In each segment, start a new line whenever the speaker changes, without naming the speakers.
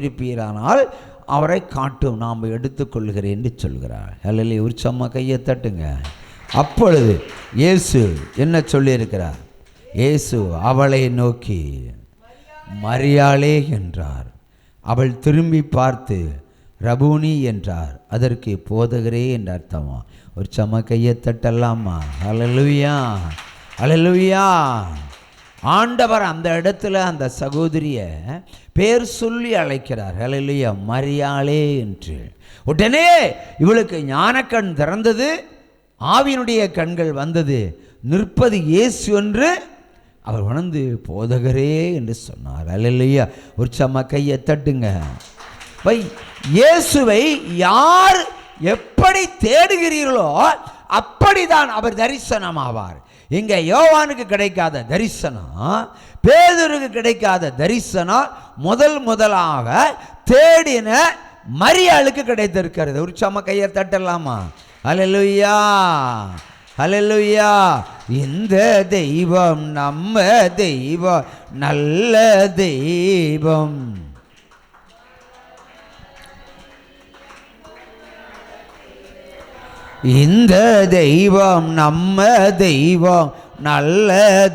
இருப்பீரானால் அவரை காட்டும், நாம் எடுத்துக்கொள்கிறேன் என்று சொல்கிறார். அல்ல உற்சம்மா கையை தட்டுங்க. அப்பொழுது இயேசு என்ன சொல்லியிருக்கிறார்? இயேசு அவளை நோக்கி மரியாளே என்றார். அவள் திரும்பி பார்த்து ரபூனி என்றார். அதற்கு போதகரே என்று அர்த்தமா? ஒரு சம கையை தட்டலாமா? அல்லேலூயா, அல்லேலூயா. ஆண்டவர் அந்த இடத்துல அந்த சகோதரிய பேர் சொல்லி அழைக்கிறார். அல்லேலூயா, மரியாளே என்று. உடனே இவளுக்கு ஞானக்கண் திறந்தது, ஆவியினுடைய கண்கள் வந்தது. நிற்பது இயேசு என்று அவர் உணர்ந்து போதகரே என்று சொன்னார். அல்லேலூயா. ஒரு சம கையை தட்டுங்க. இயேசுவை யார் எப்படி தேடுகிறீர்களோ அப்படிதான் அவர் தரிசனமாவார். இங்கே யோவானுக்கு கிடைக்காத தரிசனம், பேதுருக்கு கிடைக்காத தரிசனம் முதலாக தேடின மரியாளுக்கு கிடைத்திருக்கிறது. ஒரு சம கையை தட்டலாமா? அல்லேலூயா, அல்லேலூயா. இந்த தெய்வம் நம்ம தெய்வம், நல்ல தெய்வம். இந்த தெய்வம் நம்ம தெய்வம், நல்ல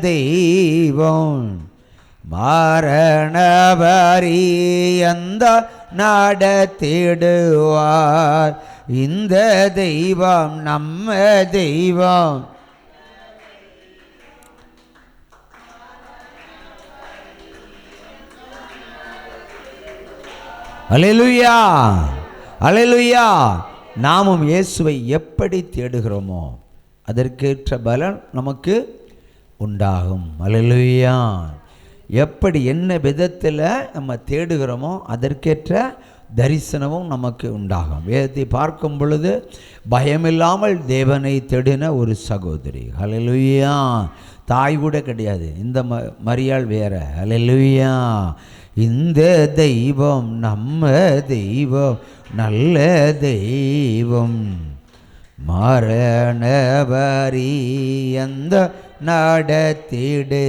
தெய்வம். மரண பரியந்த நடத்திடுவார். இந்த தெய்வம் நம்ம தெய்வம். அல்லேலூயா, அல்லேலூயா. நாமும் இயேசுவை எப்படி தேடுகிறோமோ அதற்கேற்ற பலன் நமக்கு உண்டாகும். அல்லேலூயா. எப்படி என்ன விதத்தில் நம்ம தேடுகிறோமோ அதற்கேற்ற தரிசனமும் நமக்கு உண்டாகும். வேதத்தை பார்க்கும் பொழுது பயமில்லாமல் தேவனை தேடின ஒரு சகோதரி. அல்லேலூயா. தாய் கூட கிடையாது. இந்த மரியாள் வேற. அல்லேலூயா. இந்த தெய்வம் நம்ம தெய்வம், நல்ல தெய்வம். மரண பரியந்த நடத்திடுவார்.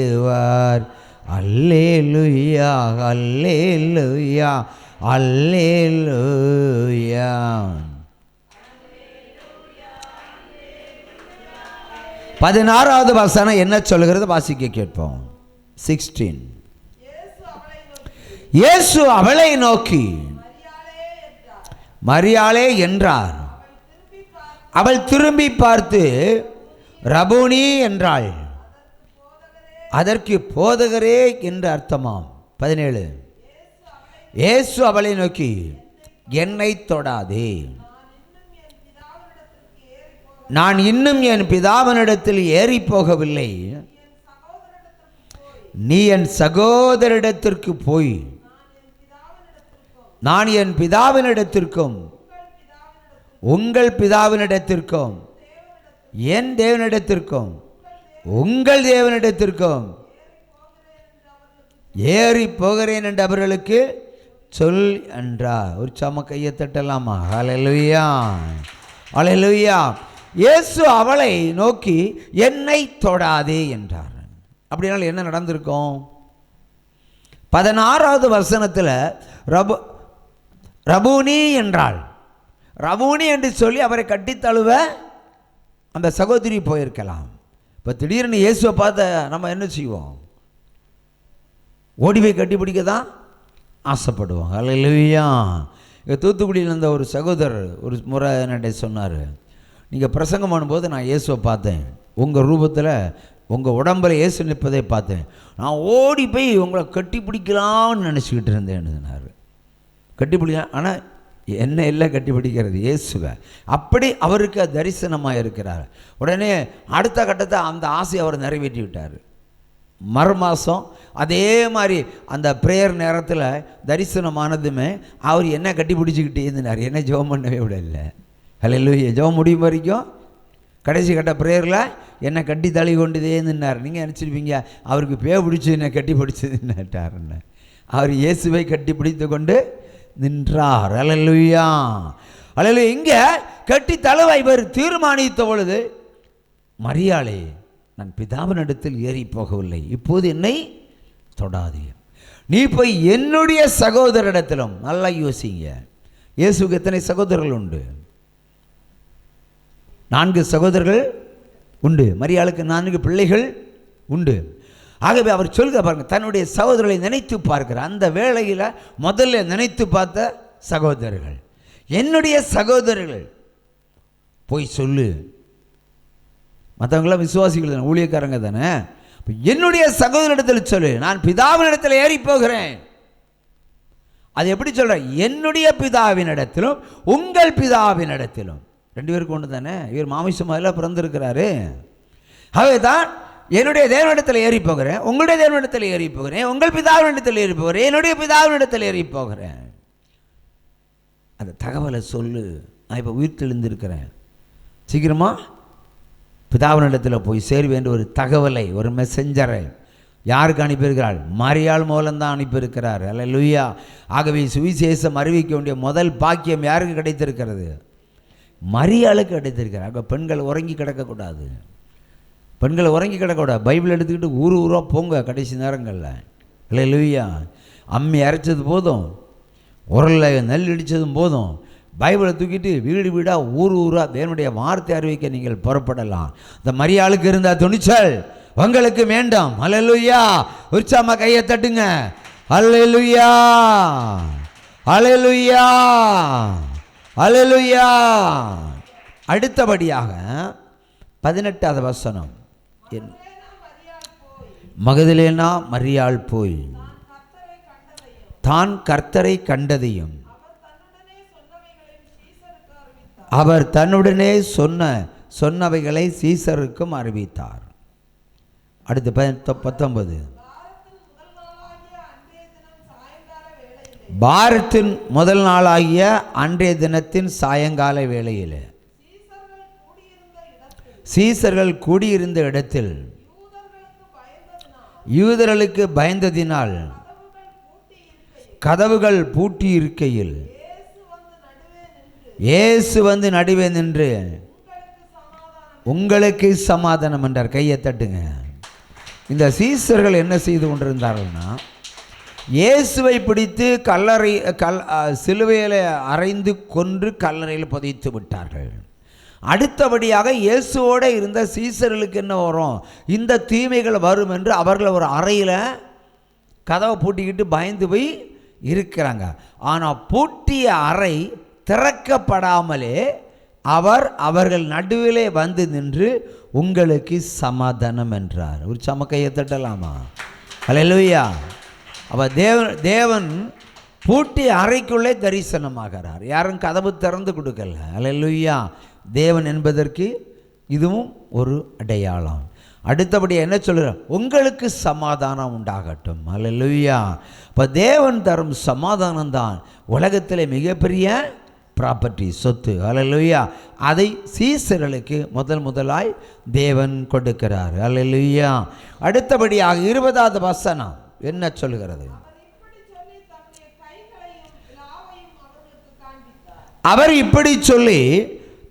அல்லேலூயா, அல்லேலூயா, அல்லேலூயா. பதினாறாவது வசனம் என்ன சொல்கிறது? வாசிக்க கேட்போம். 16. இயேசு அவளை நோக்கி மரியாளே என்றார். அவள் திரும்பி பார்த்து ரபூனி என்றாள். அதற்கு போதகரே என்று அர்த்தமாம். 17. இயேசு அவளை நோக்கி என்னை தொடாதே, நான் இன்னும் என் பிதாவினிடத்தில் ஏறி போகவில்லை. நீ என் சகோதரிடத்திற்கு போய் நான் என் பிதாவினிடத்திற்கும் உங்கள் பிதாவினிடத்திற்கும் என் தேவனிடத்திற்கும் உங்கள் தேவனிடத்திற்கும் ஏறி போகிறேன் என்று அவர்களுக்கு சொல் என்றார். ஒரு சம கையை தட்டலாமா? அல்லேலூயா, அல்லேலூயா. இயேசு அவளை நோக்கி என்னை தொடாதே என்றார். அப்படினால் என்ன நடந்திருக்கும்? 16வது வசனத்தில் ரபூனி என்றாள். ரபூனி என்று சொல்லி அவரை கட்டித்தழுவ அந்த சகோதரி போயிருக்கலாம். இப்போ திடீர்னு இயேசுவை பார்த்த நம்ம என்ன செய்வோம்? ஓடி போய் கட்டி பிடிக்க தான் ஆசைப்படுவோம். அல்லேலூயா. இங்கே தூத்துக்குடியில் இருந்த ஒரு சகோதரர் ஒரு முறை என்னட்ட சொன்னார், நீங்கள் பிரசங்கம் பண்ணும்போது நான் இயேசுவை பார்த்தேன், உங்கள் ரூபத்தில் உங்கள் உடம்பில் இயேசு நிற்பதை பார்த்தேன், நான் ஓடி போய் உங்களை கட்டி பிடிக்கலாம்னு நினச்சிக்கிட்டு இருந்தேன்னு சொன்னார். கட்டி பிடிக்கலாம், ஆனால் என்ன இல்லை கட்டி பிடிக்கிறது? இயேசுவை. அப்படி அவருக்கு தரிசனமாக இருக்கிறார். உடனே அடுத்த கட்டத்தை அந்த ஆசையை அவர் நிறைவேற்றி விட்டார். மறுமாதம் அதே மாதிரி அந்த ப்ரேயர் நேரத்தில் தரிசனமானதுமே அவர் என்ன கட்டி பிடிச்சிக்கிட்டே இருந்தார், என்ன ஜெபம் பண்ணவே விடலை. அல்லேலூயா. ஜெபம் முடியும் வரைக்கும் கடைசி கட்ட ப்ரேயரில் என்னை கட்டி தள்ளி கொண்டுதே இருந்தார். நீங்கள் நினச்சிருப்பீங்க அவருக்கு பிடிச்சி என்னை கட்டி பிடிச்சதுன்னுட்டாருன்னு. அவர் இயேசுவை கட்டி பிடித்து கொண்டு நின்றார். அல்லேலூயா, அல்லேலூயா. இங்கே கட்டி தழுவ இவர் தீர்மானித்த பொழுது மரியாளே, நான் பிதாவினிடத்தில் ஏறி போகவில்லை, இப்போது என்னை தொடாதே. நீ போய் என்னுடைய சகோதரிடத்திலும், நல்லா யோசிங்க, இயேசுக்கு எத்தனை சகோதரர்கள் உண்டு? 4 சகோதரர்கள் உண்டு. மரியாளுக்கு 4 பிள்ளைகள் உண்டு. ஆகவே அவர் சொல்கிற பாருங்க, தன்னுடைய சகோதரர்களை நினைத்து பார்க்கிற அந்த வேளையில் முதல்ல நினைத்து பார்த்த சகோதரர்கள், என்னுடைய சகோதரர்கள் போய் சொல்லு. மற்றவங்களாம் விசுவாசிகள் தானே, ஊழியக்காரங்க தானே. என்னுடைய சகோதரிடத்தில் சொல்லு, நான் பிதாவினிடத்தில் ஏறி போகிறேன். அது எப்படி சொல்ற? என்னுடைய பிதாவினிடத்திலும் உங்கள் பிதாவினிடத்திலும், 2 பேருக்கு ஒன்று தானே. இவர் மாமிசமாக பிறந்திருக்கிறாரு. ஆகவே தான் என்னுடைய தேவனிடத்தில் ஏறி போகிறேன், உங்களுடைய தேவனிடத்தில் ஏறி போகிறேன், உங்கள் பிதாவினிடத்தில் ஏறி போகிறேன், என்னுடைய பிதாவினிடத்தில் ஏறி போகிறேன். அந்த தகவலை சொல்லு. நான் இப்போ உயிர் தெளிந்திருக்கிறேன், சீக்கிரமா பிதாவினிடத்தில் போய் சேருவேன் ஒரு தகவலை, ஒரு மெசஞ்சரை யாருக்கு அனுப்பியிருக்கிறாள்? மரியாள் மூலம்தான் அனுப்பியிருக்கிறார். அல்லேலூயா. ஆகவே சுவிசேஷம் அறிவிக்க வேண்டிய முதல் பாக்கியம் யாருக்கு கிடைத்திருக்கிறது? மரியாளுக்கு கிடைத்திருக்கிறார். ஆக பெண்கள் உறங்கி கிடக்கக்கூடாது, பெண்கள் உறங்கி கிடக்கக்கூடாது. பைபிள் எடுத்துக்கிட்டு ஊராக போங்க கடைசி நேரங்களில். அல்லேலூயா. அம்மி அரைச்சது போதும், உரலில் நெல் இடித்ததும் போதும், பைபிளை தூக்கிட்டு வீடு வீடாக ஊராக தேவனுடைய வார்த்தை அறிவிக்க நீங்கள் புறப்படலாம். இந்த மரியாளுக்கு இருந்த துணிச்சல் உங்களுக்கு வேண்டாம். அல்லேலூயா. உற்சாகமா கையை தட்டுங்க. அல்லேலூயா, அல்லேலூயா, அல்லேலூயா. அடுத்தபடியாக 18வது வசனம், மகதலேனா மரியாள் போய் தான் கர்த்தரை கண்டதையும் அவர் தன்னுடனே சொன்னவைகளை சீசருக்கும் அறிவித்தார். அடுத்து 19, வாரத்தின் முதல் நாளாகிய அன்றைய தினத்தின் சாயங்கால வேளையில் சீசர்கள் கூடியிருந்த இடத்தில் யூதர்களுக்கு பயந்ததினால் கதவுகள் பூட்டி இருக்கையில் இயேசு வந்து நடுவே நின்று உங்களுக்கு சமாதானம் என்றார். கையை தட்டுங்க. இந்த சீசர்கள் என்ன செய்து கொண்டிருந்தார்கள்னா, இயேசுவை பிடித்து சிலுவையில் அறைந்து கொன்று கல்லறையில் புதைத்து விட்டார்கள். அடுத்தபடியாக இயேசுவோடு இருந்த சீசர்களுக்கு என்ன வரும்? இந்த தீமைகள் வரும் என்று அவர்கள் ஒரு அறையில் கதவை பூட்டிக்கிட்டு பயந்து போய் இருக்கிறாங்க. ஆனால் பூட்டிய அறை திறக்கப்படாமலே அவர்கள் நடுவிலே வந்து நின்று உங்களுக்கு சமாதானம் என்றார். ஒரு சமக்கையை தட்டலாமா? அல்லேலூயா. அப்போ தேவன் பூட்டிய அறைக்குள்ளே தரிசனமாகிறார். யாரும் கதவு திறந்து கொடுக்கல. அல்லேலூயா. தேவன் என்பதற்கு இதுவும் ஒரு அடையாளம். அடுத்தபடி என்ன சொல்கிறார்? உங்களுக்கு சமாதானம் உண்டாகட்டும். அல்லேலூயா. இப்போ தேவன் தரும் சமாதானம் தான் உலகத்தில் மிகப்பெரிய ப்ராப்பர்ட்டி, சொத்து. அல்லேலூயா. அதை சீசர்களுக்கு முதலாய் தேவன் கொடுக்கிறார். அல்லேலூயா. அடுத்தபடியாக 20வது வசனம் என்ன சொல்கிறது? அவர் இப்படி சொல்லி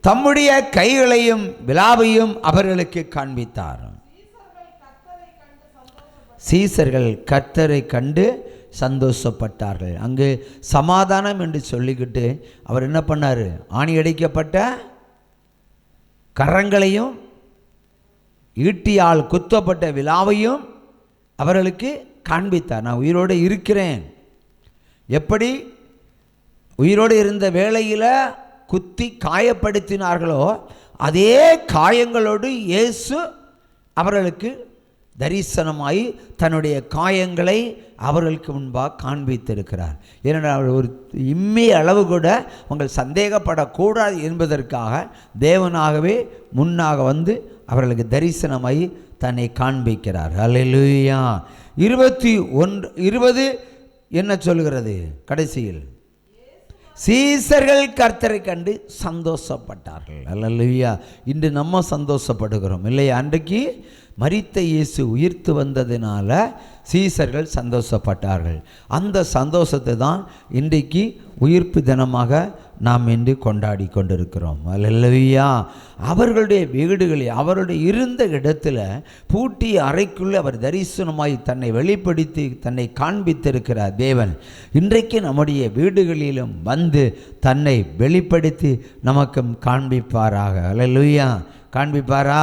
தம்முடைய கைகளையும் விலாவையும் அவர்களுக்கு காண்பித்தார். சீசர்கள் கர்த்தரை கண்டு சந்தோஷப்பட்டார்கள். அங்கு சமாதானம் என்று சொல்லிக்கிட்டு அவர் என்ன பண்ணார்? ஆணி அடிக்கப்பட்ட கரங்களையும் ஈட்டியால் குத்தப்பட்ட விலாவையும் அவர்களுக்கு காண்பித்தார். நான் உயிரோடு இருக்கிறேன். எப்படி உயிரோடு இருந்த வேளையில் குத்தி காயப்படுத்தினார்களோ அதே காயங்களோடு இயேசு அவர்களுக்கு தரிசனமாய் தன்னுடைய காயங்களை அவர்களுக்கு முன்பாக காண்பித்திருக்கிறார். ஏனென்றால் ஒரு இம்மிய அளவு கூட உங்கள் சந்தேகப்படக்கூடாது என்பதற்காக தேவனாகவே முன்னாக வந்து அவர்களுக்கு தரிசனமாய் தன்னை காண்பிக்கிறார். அல்லேலூயா. 20 என்ன சொல்கிறது? கடைசியில் சீசர்கள் கர்த்தரை கண்டு சந்தோஷப்பட்டார்கள். அல்லேலூயா. இன்று நம்ம சந்தோஷப்படுகிறோம் இல்லையா? அன்றைக்கு மரித்த இயேசு உயிர்த்து வந்ததினால சீசர்கள் சந்தோஷப்பட்டார்கள். அந்த சந்தோஷத்தை தான் இன்றைக்கு உயிர்ப்பு தினமாக நாம் இன்று கொண்டாடி கொண்டிருக்கிறோம். அல்லேலூயா. அவர்களுடைய வீடுகளில் அவருடைய இருந்த இடத்துல பூட்டிய அறைக்குள்ளே அவர் தரிசனமாய் தன்னை வெளிப்படுத்தி தன்னை காண்பித்திருக்கிறார் தேவன். இன்றைக்கு நம்முடைய வீடுகளிலும் வந்து தன்னை வெளிப்படுத்தி நமக்கு காண்பிப்பாராக. அல்லேலூயா. காண்பிப்பாரா?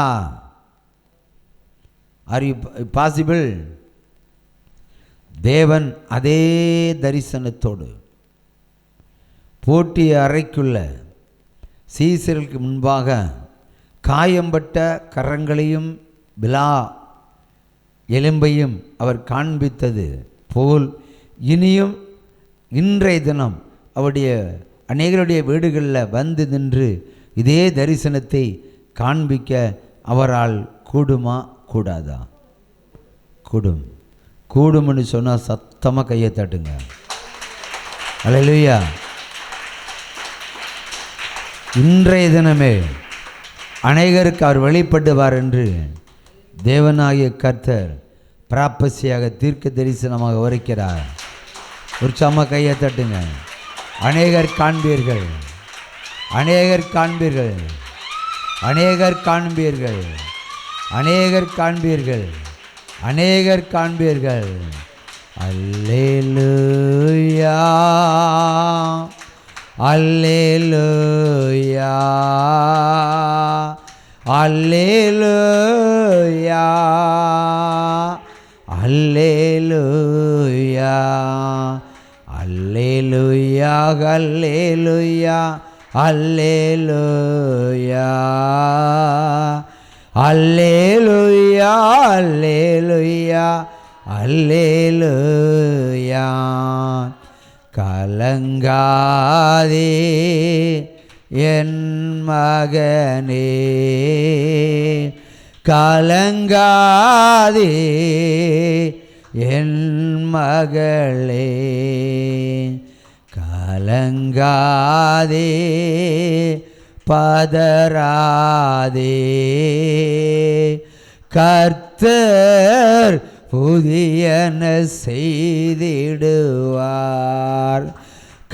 Are you possible? தேவன் அதே தரிசனத்தோடு பூட்டிய அறைக்குள்ள சீசருக்கு முன்பாக காயம்பட்ட கரங்களையும் விலா எலும்பையும் அவர் காண்பித்தது போல் இனியும் இன்றைய தினம் அவருடைய அநேகருடைய வீடுகளில் வந்து நின்று இதே தரிசனத்தை காண்பிக்க அவரால் கூடுமா கூடாதா? கூடும்னு சொன்னால் சத்தமாக கையை தட்டுங்க. அல்லேலூயா. இன்றைய தினமே அநேகருக்கு அவர் வெளிப்படுவார் என்று தேவனாகிய கர்த்தர் பிராப்பசியாக தீர்க்க தரிசனமாக உரைக்கிறார். உற்சாகமாக கையை தட்டுங்க. அநேகர் காண்பீர்கள், அநேகர் காண்பீர்கள், அநேகர் காண்பீர்கள், அநேகர் காண்பீர்கள், அநேகர் காண்பீர்கள். அல்லேலூயா, அல்லேலூயா, அல்லேலூயா, அல்லேலூயா, அல்லேலூயா, அல்லேலூயா, அல்லேலூயா, அல்லேலூயா, அல்லேலூயா, அல்லேலூயா. கலங்காதே என் மகனே, கலங்காதே என் மகளே, கலங்காதே பதறாதே, கர்த்தர் புதியன செய்திடுவார்,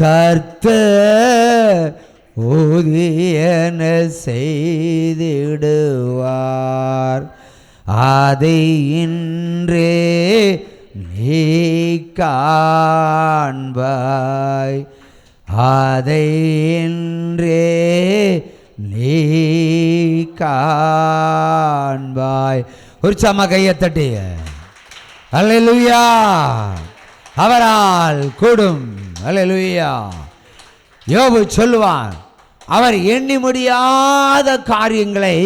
கர்த்தர் புதியன செய்திடுவார். அதை இன்றே நீ காண்பாய், அதை இன்றே நீ காண்பாய். உற்சாகமாக கையை தட்டி அல்லேலூயா. அவரால் கூடும். அல்லேலூயா. யோபு சொல்லுவான், அவர் எண்ணி முடியாத காரியங்களை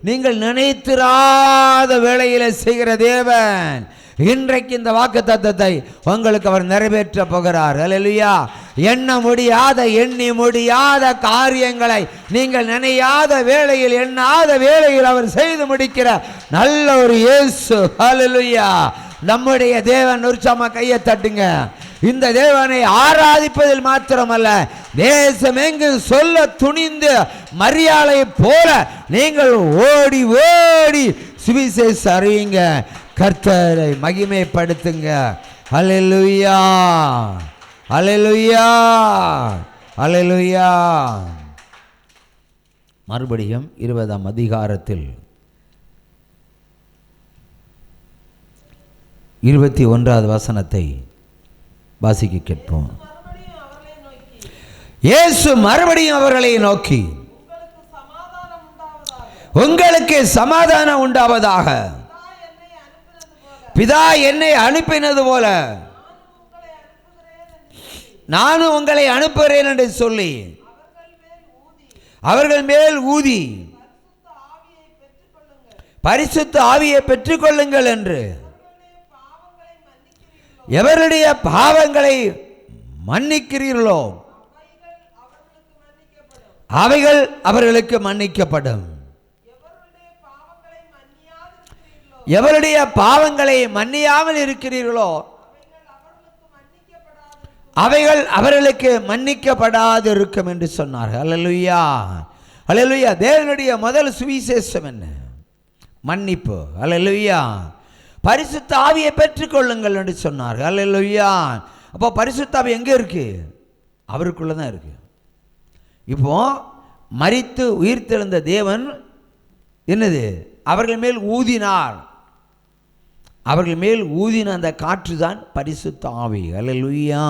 நீங்கள் நினைத்திராத வேளையில் செய்கிற தேவன். இன்றைக்கு இந்த வாக்குத்தத்தத்தை உங்களுக்கு அவர் நிறைவேற்ற போகிறார். அல்லேலூயா. எண்ண முடியாத எண்ணி முடியாத காரியங்களை நீங்கள் நினையாத வேளையில் எண்ணாத வேளையில் அவர் செய்து முடிக்கிற நல்ல ஒரு இயேசு. அல்லேலூயா. நம்முடைய தேவன். உற்சாகமாக கையை தட்டுங்க. இந்த தேவனை ஆராதிப்பதில் மாத்திரமல்ல, தேசம் எங்கு சொல்ல துணிந்து மரியாதை போல நீங்கள் ஓடி ஓடி சுவிசேஷ அறியுங்க, கர்த்தரை மகிமைப்படுத்துங்க. அல்லேலூயா, அல்லேலூயா, அல்லேலூயா. மறுபடியும் 20ஆம் அதிகாரத்தில் 21வது வசனத்தை வாசிக்க கேட்போம். இயேசு மறுபடியும் அவர்களை நோக்கி, உங்களுக்கு சமாதானம் உண்டாவதாக, பிதா என்னை அனுப்பினது போல நானும் உங்களை அனுப்புகிறேன் என்று சொல்லி அவர்கள் மேல் ஊதி பரிசுத்த ஆவியை பெற்றுக்கொள்ளுங்கள் என்று எவருடைய பாவங்களை மன்னிக்கிறீர்களோ அவைகள் அவர்களுக்கு மன்னிக்கப்படும். எவருடைய பாவங்களை மன்னியாமல் இருக்கிறீர்களோ அவைகள் அவர்களுக்கு மன்னிக்கப்படாது இருக்கும் என்று சொன்னார்கள். அல்லேலூயா, அல்லேலூயா. தேவனுடைய முதல் சுவிசேஷம் என்ன? மன்னிப்பு. அல்லேலூயா. பரிசுத்த ஆவியை பெற்றுக்கொள்ளுங்கள் என்று சொன்னார். அல்லேலூயா. அப்போ பரிசுத்த ஆவி எங்கே இருக்கு? அவருக்குள்ளே தான் இருக்கு. இப்போ மரித்து உயிர்த்தெழுந்த தேவன் என்னது? அவர்கள் மேல் ஊதினார். அவர்கள் மேல் ஊதின அந்த காற்று தான் பரிசுத்த ஆவி. அல்லேலூயா.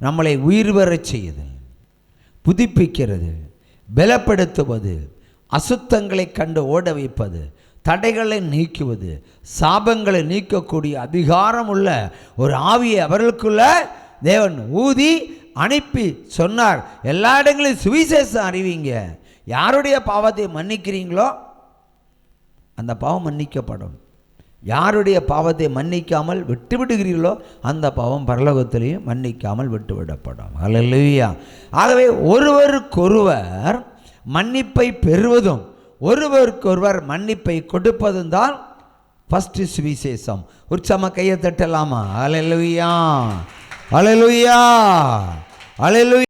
நம்மளை உயிர் வரச் செய்யுது, புதுப்பிக்கிறது, பலப்படுத்துவது, அசுத்தங்களை கண்டு ஓட வைப்பது, தடைகளை நீக்குவது, சாபங்களை நீக்கக்கூடிய அதிகாரம் உள்ள ஒரு ஆவியை அவர்களுக்குள்ள தேவன் ஊதி அனுப்பி சொன்னார், எல்லா இடங்களிலும் சுவிசேஷம் அறிவிங்க. யாருடைய பாவத்தை மன்னிக்கிறீங்களோ அந்த பாவம் மன்னிக்கப்படும். யாருடைய பாவத்தை மன்னிக்காமல் விட்டுவிடுகிறீர்களோ அந்த பாவம் பரலோகத்திலையும் மன்னிக்காமல் விட்டுவிடப்படும். அல்லேலூயா. ஆகவே ஒருவருக்கொருவர் மன்னிப்பை பெறுவதும் ஒருவருக்கொருவர் மன்னிப்பை கொடுப்பதும் தான் ஃபஸ்ட்டு சுவிசேஷம். உற்சாகமா கையை தட்டலாமா? அல்லேலூயா, அல்லேலூயா, அல்லேலூயா.